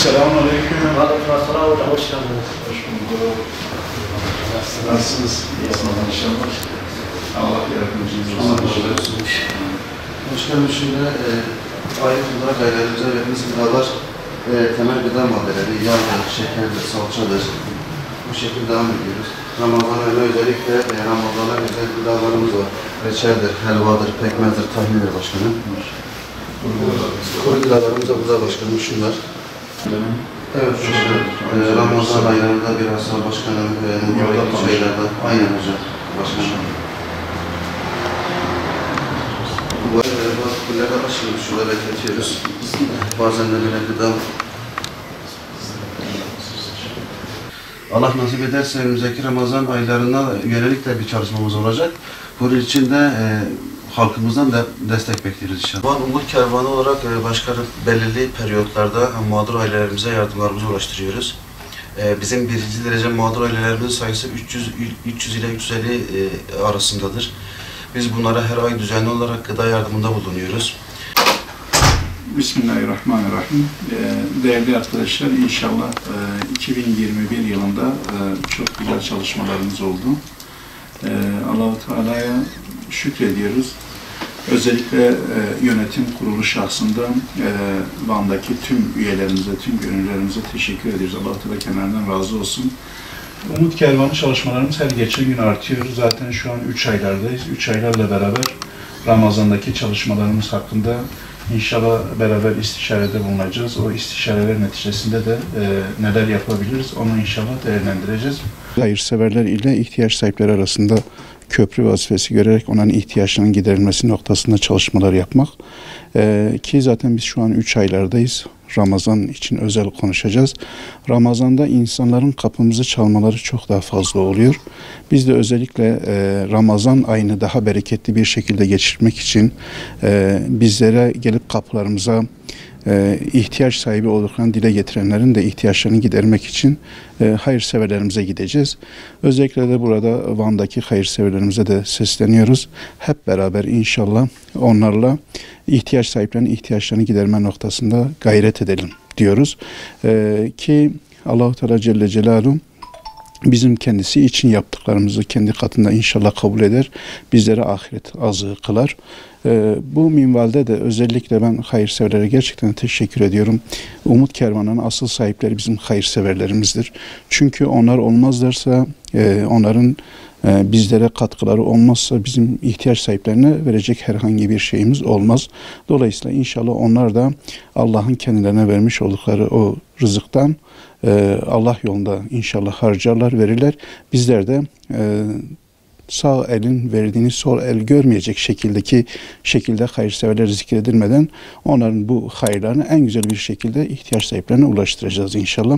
Selamünaleyküm. Aleykümselam hocam, hoş geldiniz. Hoş bulduk. Nasılsınız? İyisiniz inşallah. Allah yardımcınız olsun. Başkanım şöyle ayet olarak ailelerimize verdiğimiz gıdalar temel gıda maddeleri, yağdır, şekerdir, salçadır. Bu şekilde devam ediyoruz. Ramazan ayında özellikle Ramazan'a özel gıdalarımız var. Reçeldir, helvadır, pekmezdir, tahindir başkanım. Kuru gıdalarımız da burada başkanım şunlar. Evet başkanım. Ramazan aylarında biraz sonra başkanım mübarek şeylerde. Aynen hocam başkanım. Bu bazı kullere açıyoruz, şurada bekletiyoruz. Bazen de böyle gıda. Allah nasip ederse önümüzdeki Ramazan aylarına yönelik de bir çalışmamız olacak. Bunun için de halkımızdan da destek bekliyoruz inşallah. Van Umut Kervanı olarak başkanım belirli periyotlarda mağdur ailelerimize yardımlarımızı ulaştırıyoruz. Bizim birinci derece mağdur ailelerimizin sayısı 300 ile 350 arasındadır. Biz bunlara her ay düzenli olarak gıda yardımında bulunuyoruz. Bismillahirrahmanirrahim. Değerli arkadaşlar, inşallah 2021 yılında çok güzel çalışmalarımız oldu. Allah-u Teala'ya şükrediyoruz. Özellikle yönetim kurulu şahsından Van'daki tüm üyelerimize, tüm gönüllerimize teşekkür ediyoruz. Allah-u Teala kenarından razı olsun. Umut Kervanı çalışmalarımız her geçen gün artıyor. Zaten şu an 3 aylardayız. 3 aylarla beraber Ramazan'daki çalışmalarımız hakkında İnşallah beraber istişarede bulunacağız. O istişareler neticesinde de neler yapabiliriz onu inşallah değerlendireceğiz. Hayırseverler ile ihtiyaç sahipleri arasında köprü vazifesi görerek onların ihtiyaçlarının giderilmesi noktasında çalışmalar yapmak. Ki zaten biz şu an 3 aylardayız. Ramazan için özel konuşacağız. Ramazan'da insanların kapımızı çalmaları çok daha fazla oluyor. Biz de özellikle Ramazan ayını daha bereketli bir şekilde geçirmek için bizlere gelip kapılarımıza ihtiyaç sahibi olduklarını dile getirenlerin de ihtiyaçlarını gidermek için hayırseverlerimize gideceğiz. Özellikle de burada Van'daki hayırseverlerimize de sesleniyoruz. Hep beraber inşallah onlarla ihtiyaç sahiplerinin ihtiyaçlarını giderme noktasında gayret edelim diyoruz. Ki Allah-u Teala Celle Celaluhu bizim kendisi için yaptıklarımızı kendi katında inşallah kabul eder. Bizlere ahiret azığı kılar. Bu minvalde de özellikle ben hayırseverlere gerçekten teşekkür ediyorum. Umut Kervanı'nın asıl sahipleri bizim hayırseverlerimizdir. Çünkü onlar olmazlarsa, onların bizlere katkıları olmazsa bizim ihtiyaç sahiplerine verecek herhangi bir şeyimiz olmaz. Dolayısıyla inşallah onlar da Allah'ın kendilerine vermiş oldukları o rızıktan Allah yolunda inşallah harcarlar, verirler. Bizler de sağ elin verdiğini sol el görmeyecek şekilde hayırseverler zikredilmeden onların bu hayırlarını en güzel bir şekilde ihtiyaç sahiplerine ulaştıracağız inşallah.